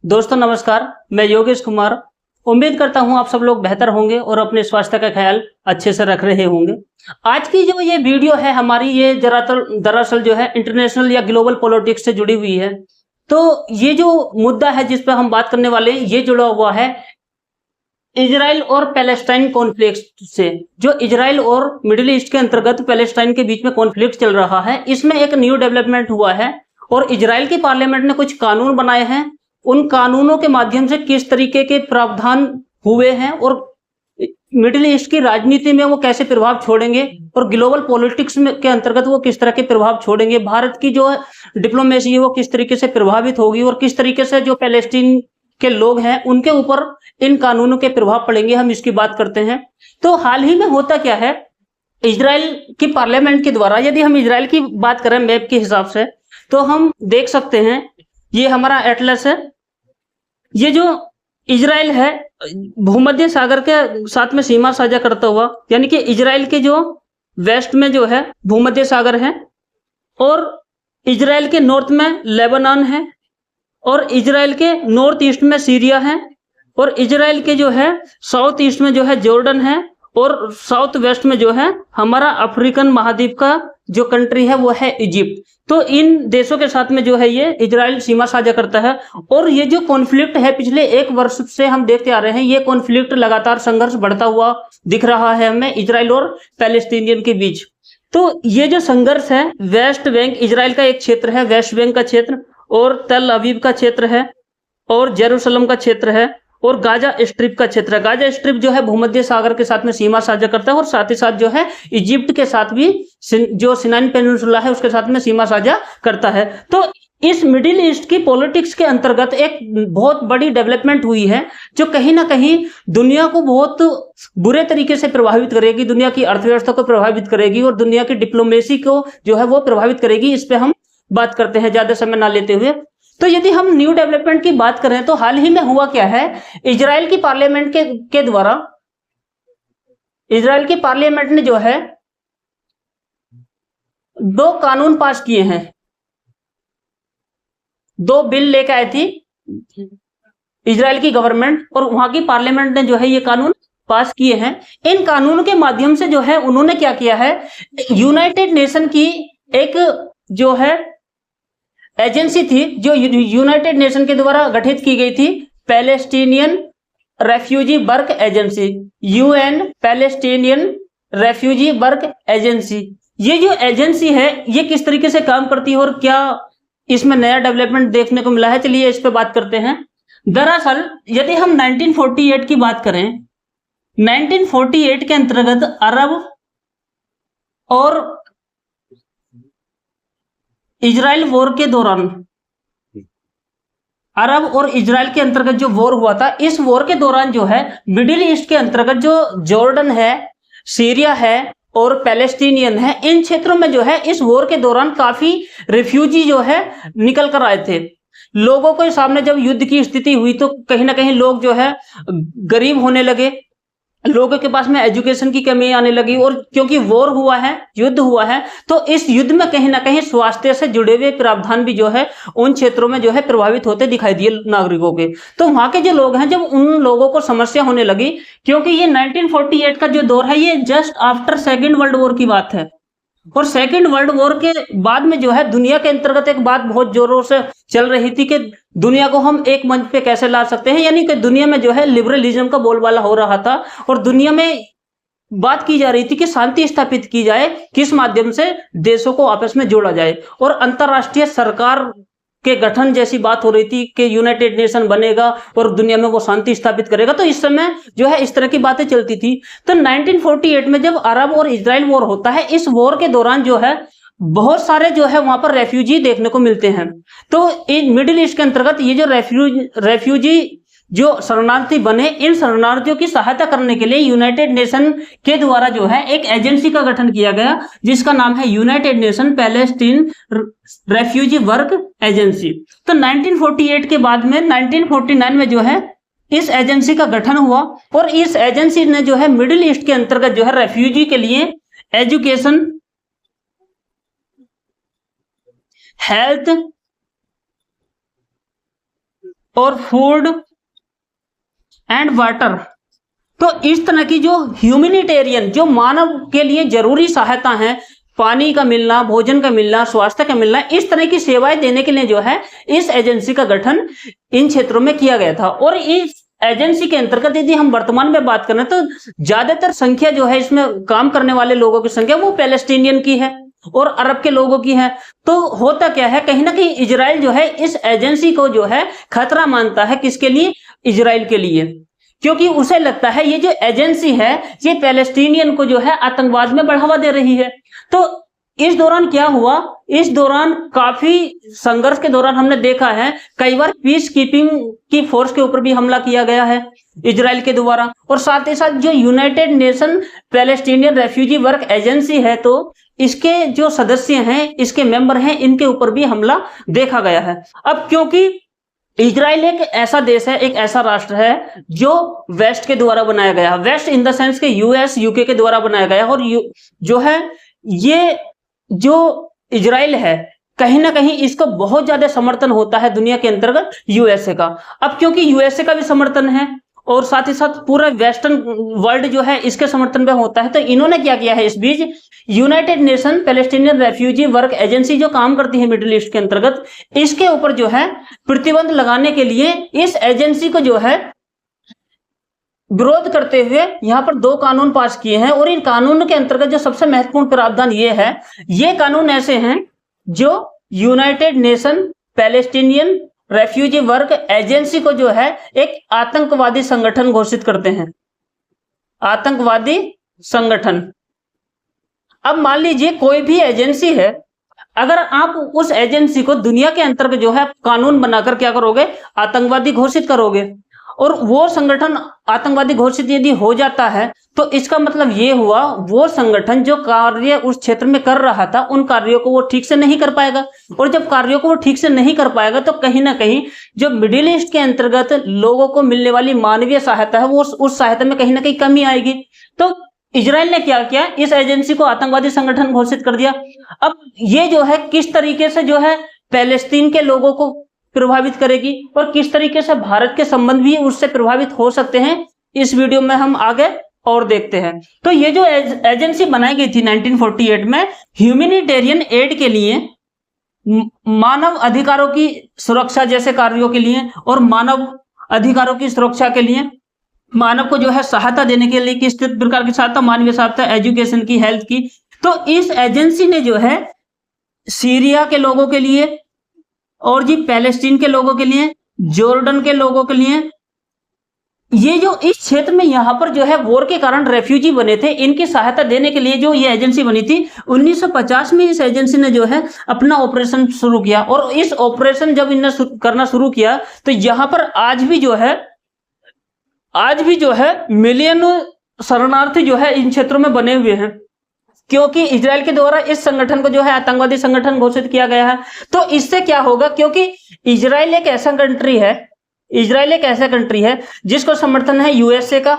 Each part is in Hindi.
दोस्तों नमस्कार, मैं योगेश कुमार। उम्मीद करता हूं आप सब लोग बेहतर होंगे और अपने स्वास्थ्य का ख्याल अच्छे से रख रहे होंगे। आज की जो ये वीडियो है हमारी, ये दरअसल जो है इंटरनेशनल या ग्लोबल पॉलिटिक्स से जुड़ी हुई है। तो ये जो मुद्दा है जिस पर हम बात करने वाले हैं, ये जुड़ा हुआ है इजराइल और पैलेस्टाइन कॉन्फ्लिक्ट से। जो इजराइल और मिडिल ईस्ट के अंतर्गत पैलेस्टाइन के बीच में कॉन्फ्लिक्ट चल रहा है, इसमें एक न्यू डेवलपमेंट हुआ है और इजराइल की पार्लियामेंट ने कुछ कानून बनाए हैं। उन कानूनों के माध्यम से किस तरीके के प्रावधान हुए हैं और मिडिल ईस्ट की राजनीति में वो कैसे प्रभाव छोड़ेंगे और ग्लोबल पॉलिटिक्स में के अंतर्गत वो किस तरह के प्रभाव छोड़ेंगे, भारत की जो डिप्लोमेसी है वो किस तरीके से प्रभावित होगी और किस तरीके से जो पैलेस्टीन के लोग हैं उनके ऊपर इन कानूनों के प्रभाव पड़ेंगे, हम इसकी बात करते हैं। तो हाल ही में होता क्या है, इजराइल की पार्लियामेंट के द्वारा, यदि हम इजराइल की बात करें मैप के हिसाब से, तो हम देख सकते हैं ये हमारा एटलस है। ये जो इजराइल है भूमध्य सागर के साथ में सीमा साझा करता हुआ, यानी कि इजराइल के जो वेस्ट में जो है भूमध्य सागर है और इजराइल के नॉर्थ में लेबनान है और इजराइल के नॉर्थ ईस्ट में सीरिया है और इजराइल के जो है साउथ ईस्ट में जो है जॉर्डन है और साउथ वेस्ट में जो है हमारा अफ्रीकन महाद्वीप का जो कंट्री है वो है इजिप्ट। तो इन देशों के साथ में जो है ये इजराइल सीमा साझा करता है। और ये जो कॉन्फ्लिक्ट है पिछले एक वर्ष से हम देखते आ रहे हैं, ये कॉन्फ्लिक्ट लगातार संघर्ष बढ़ता हुआ दिख रहा है हमें इजराइल और पैलेस्टीनियन के बीच। तो ये जो संघर्ष है, वेस्ट बैंक इजराइल का एक क्षेत्र है, वेस्ट बैंक का क्षेत्र, और तल अवीव का क्षेत्र है और जेरूशलम का क्षेत्र है और गाजा स्ट्रिप का क्षेत्र है। गाजा स्ट्रिप जो है भूमध्य सागर के साथ में सीमा साझा करता है और साथ ही साथ जो है इजिप्ट के साथ भी जो सिनाई पेनिनसुला है उसके साथ में सीमा साझा करता है। तो इस मिडिल ईस्ट की पॉलिटिक्स के अंतर्गत एक बहुत बड़ी डेवलपमेंट हुई है जो कहीं ना कहीं दुनिया को बहुत बुरे तरीके से प्रभावित करेगी, दुनिया की अर्थव्यवस्था को प्रभावित करेगी और दुनिया की डिप्लोमेसी को जो है वो प्रभावित करेगी। इस पे हम बात करते हैं ज्यादा समय ना लेते हुए। तो यदि हम न्यू डेवलपमेंट की बात करें तो हाल ही में हुआ क्या है, इजराइल की पार्लियामेंट के द्वारा इजराइल की पार्लियामेंट ने जो है 2 कानून पास किए हैं, 2 बिल लेके आई थी इजराइल की गवर्नमेंट और वहां की पार्लियामेंट ने जो है ये कानून पास किए हैं। इन कानूनों के माध्यम से जो है उन्होंने क्या किया है, यूनाइटेड नेशन की एक जो है एजेंसी थी जो यूनाइटेड नेशन के द्वारा गठित की गई थी, Palestinian Refugee Work agency, UN Palestinian Refugee Work agency. ये जो एजेंसी है ये किस तरीके से काम करती है और क्या इसमें नया डेवलपमेंट देखने को मिला है, चलिए इस पे बात करते हैं। दरअसल यदि हम 1948 की बात करें, 1948 के अंतर्गत अरब और इजराइल वॉर के दौरान, अरब और इजराइल के अंतर्गत जो वॉर हुआ था, इस वॉर के दौरान जो है मिडिल ईस्ट के अंतर्गत जो जॉर्डन है, सीरिया है और पैलेस्टीनियन है, इन क्षेत्रों में जो है इस वॉर के दौरान काफी रिफ्यूजी जो है निकल कर आए थे। लोगों के सामने जब युद्ध की स्थिति हुई तो कहीं ना कहीं लोग जो है गरीब होने लगे, लोगों के पास में एजुकेशन की कमी आने लगी और क्योंकि वॉर हुआ है, युद्ध हुआ है, तो इस युद्ध में कहीं ना कहीं स्वास्थ्य से जुड़े हुए प्रावधान भी जो है उन क्षेत्रों में जो है प्रभावित होते दिखाई दिए नागरिकों के। तो वहां के जो लोग हैं, जब उन लोगों को समस्या होने लगी, क्योंकि ये 1948 का जो दौर है ये just after second world war की बात है और सेकेंड वर्ल्ड वॉर के बाद में जो है दुनिया के अंतर्गत एक बात बहुत जोरों से चल रही थी कि दुनिया को हम एक मंच पे कैसे ला सकते हैं, यानी कि दुनिया में जो है लिबरलिज्म का बोलबाला हो रहा था और दुनिया में बात की जा रही थी कि शांति स्थापित की जाए, किस माध्यम से देशों को आपस में जोड़ा जाए और अंतरराष्ट्रीय सरकार के गठन जैसी बात हो रही थी कि यूनाइटेड नेशन बनेगा और दुनिया में वो शांति स्थापित करेगा। तो इस समय जो है इस तरह की बातें चलती थी। तो 1948 में जब अरब और इजराइल वॉर होता है, इस वॉर के दौरान जो है बहुत सारे जो है वहां पर रेफ्यूजी देखने को मिलते हैं। तो इन मिडिल ईस्ट के अंतर्गत ये जो रेफ्यूजी जो शरणार्थी बने, इन शरणार्थियों की सहायता करने के लिए यूनाइटेड नेशन के द्वारा जो है एक एजेंसी का गठन किया गया जिसका नाम है United nation Palestine refugee Work agency. तो 1948 के बाद में 1949 में जो है इस एजेंसी का गठन हुआ और इस एजेंसी ने जो है मिडिल ईस्ट के अंतर्गत जो है रेफ्यूजी के लिए एजुकेशन, हेल्थ, और फूड एंड वाटर। तो इस तरह की जो ह्यूमैनिटेरियन, जो मानव के लिए जरूरी सहायता है, पानी का मिलना, भोजन का मिलना, स्वास्थ्य का मिलना, इस तरह की सेवाएं देने के लिए जो है इस एजेंसी का गठन इन क्षेत्रों में किया गया था। और इस एजेंसी के अंतर्गत यदि हम वर्तमान में बात करें तो ज्यादातर संख्या जो है इसमें काम करने वाले लोगों की संख्या वो पैलेस्टीनियन की है और अरब के लोगों की है। तो होता क्या है, कहीं ना कहीं इजराइल जो है इस एजेंसी को जो है खतरा मानता है। किसके लिए? इजराइल के लिए, क्योंकि उसे लगता है ये जो एजेंसी है ये पैलेस्टीनियन को जो है आतंकवाद में बढ़ावा दे रही है। तो इस दौरान क्या हुआ, इस दौरान काफी संघर्ष के दौरान हमने देखा है कई बार पीस कीपिंग की फोर्स के ऊपर भी हमला किया गया है इजराइल के द्वारा। और साथ ही साथ जो United Nation Palestinian Refugee Work agency है, तो इसके जो सदस्य हैं, इसके मेंबर हैं, इनके ऊपर भी हमला देखा गया है। अब क्योंकि इजराइल एक ऐसा देश है, एक ऐसा राष्ट्र है जो वेस्ट के द्वारा बनाया गया है, वेस्ट इन द सेंस के यूएस यूके के द्वारा बनाया गया है। और जो है ये जो इजराइल है कहीं ना कहीं इसको बहुत ज्यादा समर्थन होता है दुनिया के अंतर्गत यूएसए का। अब क्योंकि यूएसए का भी समर्थन है और साथ ही साथ पूरा वेस्टर्न वर्ल्ड जो है इसके समर्थन में होता है, तो इन्होंने क्या किया है, इस बीच United Nation Palestinian Refugee Work Agency जो काम करती है मिडिल ईस्ट के अंतर्गत, इसके ऊपर जो है प्रतिबंध लगाने के लिए इस एजेंसी को जो है विरोध करते हुए यहां पर 2 कानून पास किए हैं। और इन कानून के अंतर्गत जो सबसे महत्वपूर्ण प्रावधान ये है, ये कानून ऐसे हैं जो United Nation Palestinian Refugee Work agency को जो है एक आतंकवादी संगठन घोषित करते हैं, आतंकवादी संगठन। अब मान लीजिए कोई भी एजेंसी है, अगर आप उस एजेंसी को दुनिया के अंतर्गत जो है कानून बनाकर क्या करोगे, आतंकवादी घोषित करोगे, और वो संगठन आतंकवादी घोषित यदि हो जाता है तो इसका मतलब ये हुआ वो संगठन जो कार्य उस क्षेत्र में कर रहा था उन कार्यों को वो ठीक से नहीं कर पाएगा। और जब कार्यों को वो ठीक से नहीं कर पाएगा तो कहीं ना कहीं जो मिडिल ईस्ट के अंतर्गत लोगों को मिलने वाली मानवीय सहायता है वो उस सहायता में कहीं ना कहीं कमी आएगी। तो इजराइल ने क्या किया, इस एजेंसी को आतंकवादी संगठन घोषित कर दिया। अब ये जो है किस तरीके से जो है पैलेस्तीन के लोगों को प्रभावित करेगी और किस तरीके से भारत के संबंध भी उससे प्रभावित हो सकते हैं, इस वीडियो में हम आगे और देखते हैं। तो ये जो एजेंसी बनाई गई थी 1948 में ह्यूमैनिटेरियन एड के लिए, मानव अधिकारों की सुरक्षा जैसे कार्यों के लिए और मानव अधिकारों की सुरक्षा के लिए, मानव को जो है सहायता देने के लिए, किस प्रकार की सहायता, मानवीय सहायता, एजुकेशन की, हेल्थ की। तो इस एजेंसी ने जो है सीरिया के लोगों के लिए और जी पैलेस्टीन के लोगों के लिए, जॉर्डन के लोगों के लिए, ये जो इस क्षेत्र में यहां पर जो है वॉर के कारण रेफ्यूजी बने थे, इनकी सहायता देने के लिए जो ये एजेंसी बनी थी 1950 में इस एजेंसी ने जो है अपना ऑपरेशन शुरू किया। और इस ऑपरेशन जब इन्हें करना शुरू किया तो यहां पर आज भी जो है मिलियन शरणार्थी जो है इन क्षेत्रों में बने हुए हैं, क्योंकि इजराइल के द्वारा इस संगठन को जो है आतंकवादी संगठन घोषित किया गया है। तो इससे क्या होगा, क्योंकि इजराइल एक ऐसा कंट्री है जिसको समर्थन है यूएसए का,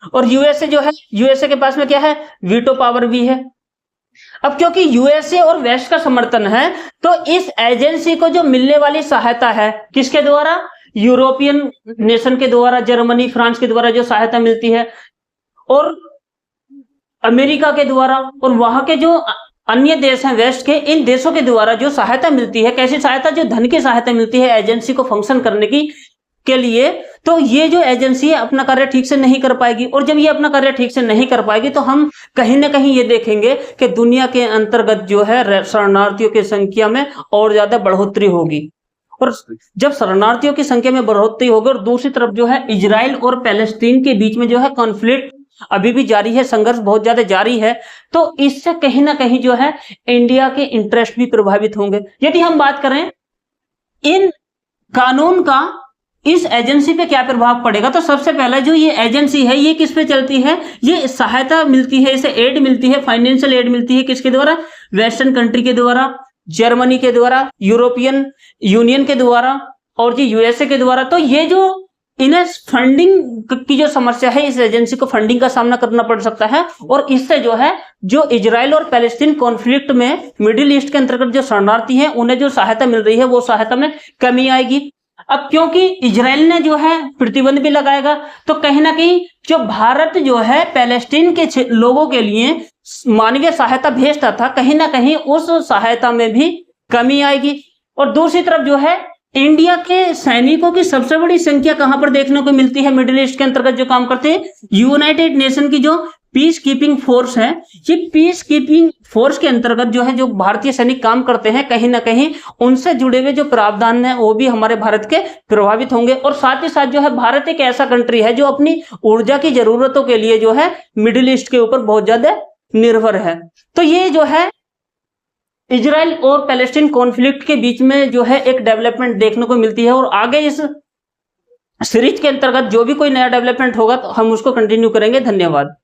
और यूएसए के पास में क्या है, वीटो पावर भी है। अब क्योंकि यूएसए और वेस्ट का समर्थन है तो इस एजेंसी को जो मिलने वाली सहायता है किसके द्वारा, यूरोपियन नेशन के द्वारा, जर्मनी, फ्रांस के द्वारा जो सहायता मिलती है, और अमेरिका के द्वारा, और वहां के जो अन्य देश हैं वेस्ट के, इन देशों के द्वारा जो सहायता मिलती है, कैसी सहायता, जो धन की सहायता मिलती है एजेंसी को फंक्शन करने के लिए, तो ये जो एजेंसी है अपना कार्य ठीक से नहीं कर पाएगी। और जब ये अपना कार्य ठीक से नहीं कर पाएगी तो हम कहीं ना कहीं ये देखेंगे कि दुनिया के अंतर्गत जो है शरणार्थियों की संख्या में और ज्यादा बढ़ोतरी होगी। और जब शरणार्थियों की संख्या में बढ़ोतरी होगी और दूसरी तरफ जो है इजराइल और पैलेस्टीन के बीच में जो है कॉन्फ्लिक्ट अभी भी जारी है, संघर्ष बहुत ज्यादा जारी है, तो इससे कहीं ना कहीं जो है इंडिया के इंटरेस्ट भी प्रभावित होंगे। यदि हम बात करें इन कानून का इस एजेंसी पे क्या प्रभाव पड़ेगा, तो सबसे पहला जो ये एजेंसी है ये किस पे चलती है, ये सहायता मिलती है, इसे एड मिलती है, फाइनेंशियल एड मिलती है किसके द्वारा, वेस्टर्न कंट्री के द्वारा, जर्मनी के द्वारा, यूरोपियन यूनियन के द्वारा और जी यूएसए के द्वारा। तो ये जो इन्हें फंडिंग की जो समस्या है, इस एजेंसी को फंडिंग का सामना करना पड़ सकता है, और इससे जो है जो इजराइल और पैलेस्टीन कॉन्फ्लिक्ट में मिडिल ईस्ट के अंतर्गत जो शरणार्थी हैं उन्हें जो सहायता मिल रही है वो सहायता में कमी आएगी। अब क्योंकि इजराइल ने जो है प्रतिबंध भी लगाएगा, तो कहीं ना कहीं जो भारत जो है पैलेस्टीन के लोगों के लिए मानवीय सहायता भेजता था, कहीं ना कहीं उस सहायता में भी कमी आएगी। और दूसरी तरफ जो है इंडिया के सैनिकों की सबसे बड़ी संख्या कहां पर देखने को मिलती है मिडिल ईस्ट के अंतर्गत जो काम करते हैं, यूनाइटेड नेशन की जो पीस कीपिंग फोर्स है, ये पीस कीपिंग फोर्स के अंतर्गत जो है जो भारतीय सैनिक काम करते हैं, कहीं ना कहीं उनसे जुड़े हुए जो प्रावधान है वो भी हमारे भारत के प्रभावित होंगे। और साथ ही साथ जो है भारत एक ऐसा कंट्री है जो अपनी ऊर्जा की जरूरतों के लिए जो है मिडिल ईस्ट के ऊपर बहुत ज्यादा निर्भर है। तो ये जो है इजराइल और पैलेस्टीन कॉन्फ्लिक्ट के बीच में जो है एक डेवलपमेंट देखने को मिलती है, और आगे इस सीरीज के अंतर्गत जो भी कोई नया डेवलपमेंट होगा तो हम उसको कंटिन्यू करेंगे। धन्यवाद।